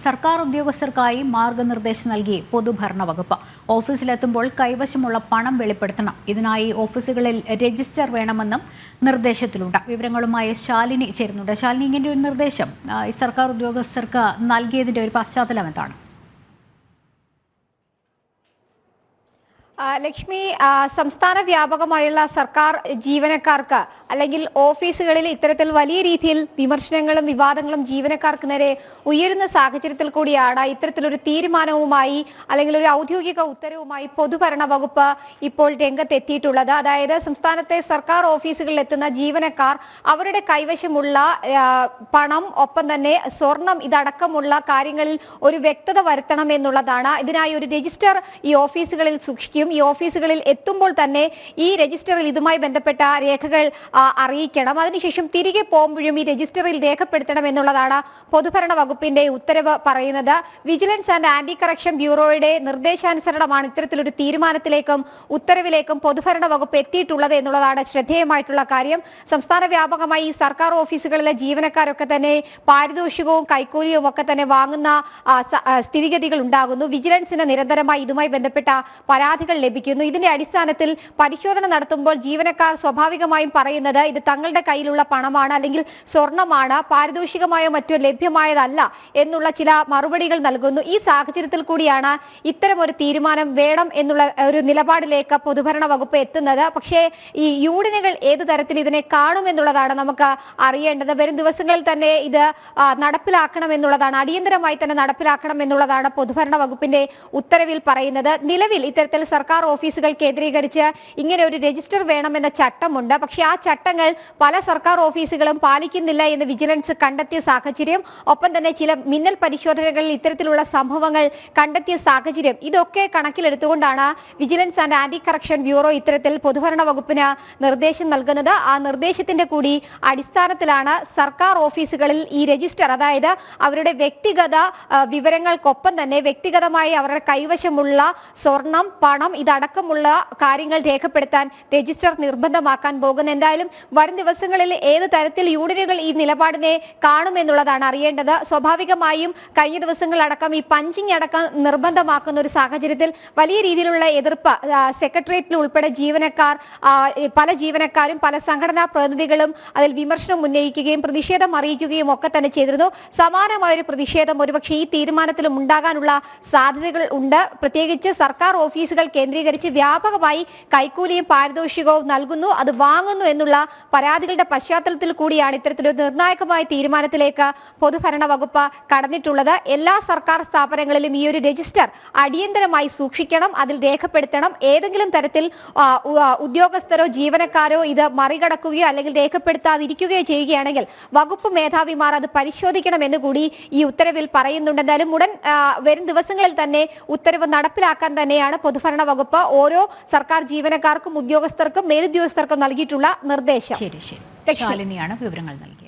സർക്കാർ ഉദ്യോഗസ്ഥർക്കായി മാർഗനിർദ്ദേശം നൽകി പൊതുഭരണ വകുപ്പ്. ഓഫീസിലെത്തുമ്പോൾ കൈവശമുള്ള പണം വെളിപ്പെടുത്തണം. ഇതിനായി ഓഫീസുകളിൽ രജിസ്റ്റർ വേണമെന്നും നിർദ്ദേശത്തിലുണ്ട്. വിവരങ്ങളുമായി ശാലിനി ചേരുന്നുണ്ട്. ശാലിനി, ഇങ്ങനെ ഒരു നിർദ്ദേശം സർക്കാർ ഉദ്യോഗസ്ഥർക്ക് നൽകിയതിന്റെ ഒരു പശ്ചാത്തലം എന്താണ്? ലക്ഷ്മി, സംസ്ഥാന വ്യാപകമായുള്ള സർക്കാർ ജീവനക്കാർക്ക് അല്ലെങ്കിൽ ഓഫീസുകളിൽ ഇത്തരത്തിൽ വലിയ രീതിയിൽ വിമർശനങ്ങളും വിവാദങ്ങളും ജീവനക്കാർക്ക് നേരെ ഉയരുന്ന സാഹചര്യത്തിൽ കൂടിയാണ് ഇത്തരത്തിലൊരു തീരുമാനവുമായി അല്ലെങ്കിൽ ഒരു ഔദ്യോഗിക ഉത്തരവുമായി പൊതുഭരണ വകുപ്പ് ഇപ്പോൾ രംഗത്തെത്തിയിട്ടുള്ളത്. അതായത് സംസ്ഥാനത്തെ സർക്കാർ ഓഫീസുകളിൽ എത്തുന്ന ജീവനക്കാർ അവരുടെ കൈവശമുള്ള പണം, ഒപ്പം തന്നെ സ്വർണം ഇതടക്കമുള്ള കാര്യങ്ങളിൽ ഒരു വ്യക്തത വരുത്തണം എന്നുള്ളതാണ്. ഇതിനായി ഒരു രജിസ്റ്റർ ഈ ഓഫീസുകളിൽ സൂക്ഷിക്കും. ഈ ഓഫീസുകളിൽ എത്തുമ്പോൾ തന്നെ ഈ രജിസ്റ്ററിൽ ഇതുമായി ബന്ധപ്പെട്ട രേഖകൾ അറിയിക്കണം. അതിനുശേഷം തിരികെ പോകുമ്പോഴും ഈ രജിസ്റ്ററിൽ രേഖപ്പെടുത്തണം എന്നുള്ളതാണ് പൊതുഭരണ വകുപ്പിന്റെ ഉത്തരവ് പറയുന്നത്. വിജിലൻസ് ആൻഡ് ആന്റി കറപ്ഷൻ ബ്യൂറോയുടെ നിർദ്ദേശാനുസരണമാണ് ഇത്തരത്തിലൊരു തീരുമാനത്തിലേക്കും ഉത്തരവിലേക്കും പൊതുഭരണ വകുപ്പ് എത്തിയിട്ടുള്ളത് എന്നുള്ളതാണ് ശ്രദ്ധേയമായിട്ടുള്ള കാര്യം. സംസ്ഥാന വ്യാപകമായി ഈ സർക്കാർ ഓഫീസുകളിലെ ജീവനക്കാരൊക്കെ തന്നെ പാരിതോഷികവും കൈക്കൂലിയും ഒക്കെ തന്നെ വാങ്ങുന്ന സ്ഥിതിഗതികൾ ഉണ്ടാകുന്നു. വിജിലൻസിന് നിരന്തരമായി ഇതുമായി ബന്ധപ്പെട്ട പരാതികൾ ലഭിക്കുന്നു. ഇതിന്റെ അടിസ്ഥാനത്തിൽ പരിശോധന നടത്തുമ്പോൾ ജീവനക്കാർ സ്വാഭാവികമായും പറയുന്നത് ഇത് തങ്ങളുടെ കയ്യിലുള്ള പണമാണ് അല്ലെങ്കിൽ സ്വർണമാണ്, പാരിതോഷികമായോ മറ്റോ ലഭ്യമായതല്ല എന്നുള്ള ചില മറുപടികൾ നൽകുന്നു. ഈ സാഹചര്യത്തിൽ കൂടിയാണ് ഇത്തരം ഒരു തീരുമാനം വേണം എന്നുള്ള ഒരു നിലപാടിലേക്ക് പൊതുഭരണ വകുപ്പ് എത്തുന്നത്. പക്ഷേ ഈ യൂണിയനുകൾ ഏതു തരത്തിൽ ഇതിനെ കാണുമെന്നുള്ളതാണ് നമുക്ക് അറിയേണ്ടത്. വരും ദിവസങ്ങളിൽ തന്നെ ഇത് നടപ്പിലാക്കണം എന്നുള്ളതാണ്, അടിയന്തരമായി തന്നെ നടപ്പിലാക്കണം എന്നുള്ളതാണ് പൊതുഭരണ വകുപ്പിന്റെ ഉത്തരവിൽ പറയുന്നത്. നിലവിൽ ഇത്തരത്തിൽ സർക്കാർ ഓഫീസുകൾ കേന്ദ്രീകരിച്ച് ഇങ്ങനെ ഒരു രജിസ്റ്റർ വേണമെന്ന ചട്ടമുണ്ട്. പക്ഷേ ആ ചട്ടങ്ങൾ പല സർക്കാർ ഓഫീസുകളും പാലിക്കുന്നില്ല എന്ന് വിജിലൻസ് കണ്ടെത്തിയ സാഹചര്യം, ഒപ്പം തന്നെ ചില മിന്നൽ പരിശോധനകളിൽ ഇത്തരത്തിലുള്ള സംഭവങ്ങൾ കണ്ടെത്തിയ സാഹചര്യം, ഇതൊക്കെ കണക്കിലെടുത്തുകൊണ്ടാണ് vigilance and anti corruption bureau ഇത്തരത്തിൽ പൊതുഭരണ വകുപ്പിന് നിർദ്ദേശം നൽകുന്നത്. ആ നിർദ്ദേശത്തിന്റെ കൂടി അടിസ്ഥാനത്തിലാണ് സർക്കാർ ഓഫീസുകളിൽ ഈ രജിസ്റ്റർ, അതായത് അവരുടെ വ്യക്തിഗത വിവരങ്ങൾക്കൊപ്പം തന്നെ വ്യക്തിഗതമായി അവരുടെ കൈവശമുള്ള സ്വർണം, പണം ഇതടക്കമുള്ള കാര്യങ്ങൾ രേഖപ്പെടുത്താൻ രജിസ്റ്റർ നിർബന്ധമാക്കാൻ പോകുന്നത്. എന്തായാലും വരും ദിവസങ്ങളിൽ ഏത് തരത്തിൽ യൂണിയനുകൾ ഈ നിലപാടിനെ കാണുമെന്നുള്ളതാണ് അറിയേണ്ടത്. സ്വാഭാവികമായും കഴിഞ്ഞ ദിവസങ്ങളടക്കം ഈ പഞ്ചിങ് അടക്കം നിർബന്ധമാക്കുന്ന ഒരു സാഹചര്യത്തിൽ വലിയ രീതിയിലുള്ള എതിർപ്പ് സെക്രട്ടേറിയറ്റിൽ ഉൾപ്പെടെ ജീവനക്കാർ, പല ജീവനക്കാരും പല സംഘടനാ പ്രതിനിധികളും അതിൽ വിമർശനം ഉന്നയിക്കുകയും പ്രതിഷേധം അറിയിക്കുകയും ഒക്കെ തന്നെ ചെയ്തിരുന്നു. സമാനമായൊരു പ്രതിഷേധം ഒരുപക്ഷെ ഈ തീരുമാനത്തിലും ഉണ്ടാകാനുള്ള സാധ്യതകൾ ഉണ്ട്. പ്രത്യേകിച്ച് സർക്കാർ ഓഫീസുകൾ കേന്ദ്രീകരിച്ച് വ്യാപകമായി കൈക്കൂലിയും പാരിതോഷികവും നൽകുന്നു, അത് വാങ്ങുന്നു എന്നുള്ള പരാതികളുടെ പശ്ചാത്തലത്തിൽ കൂടിയാണ് ഇത്തരത്തിലൊരു നിർണായകമായ തീരുമാനത്തിലേക്ക് പൊതുഭരണ വകുപ്പ് കടന്നിട്ടുള്ളത്. എല്ലാ സർക്കാർ സ്ഥാപനങ്ങളിലും ഈ ഒരു രജിസ്റ്റർ അടിയന്തരമായി സൂക്ഷിക്കണം, അതിൽ രേഖപ്പെടുത്തണം. ഏതെങ്കിലും തരത്തിൽ ഉദ്യോഗസ്ഥരോ ജീവനക്കാരോ ഇത് മറികടക്കുകയോ അല്ലെങ്കിൽ രേഖപ്പെടുത്താതിരിക്കുകയോ ചെയ്യുകയാണെങ്കിൽ വകുപ്പ് മേധാവിമാർ അത് പരിശോധിക്കണം എന്നുകൂടി ഈ ഉത്തരവിൽ പറയുന്നുണ്ട്. എന്തായാലും വരും ദിവസങ്ങളിൽ തന്നെ ഉത്തരവ് നടപ്പിലാക്കാൻ തന്നെയാണ് പൊതുഭരണ വകുപ്പ് ഓരോ സർക്കാർ ജീവനക്കാർക്കും ഉദ്യോഗസ്ഥർക്കും മേലുദ്യോഗസ്ഥർക്കും നൽകിയിട്ടുള്ള നിർദ്ദേശം. ശരി, ശാലിനിയാണ് വിവരങ്ങൾ നൽകി.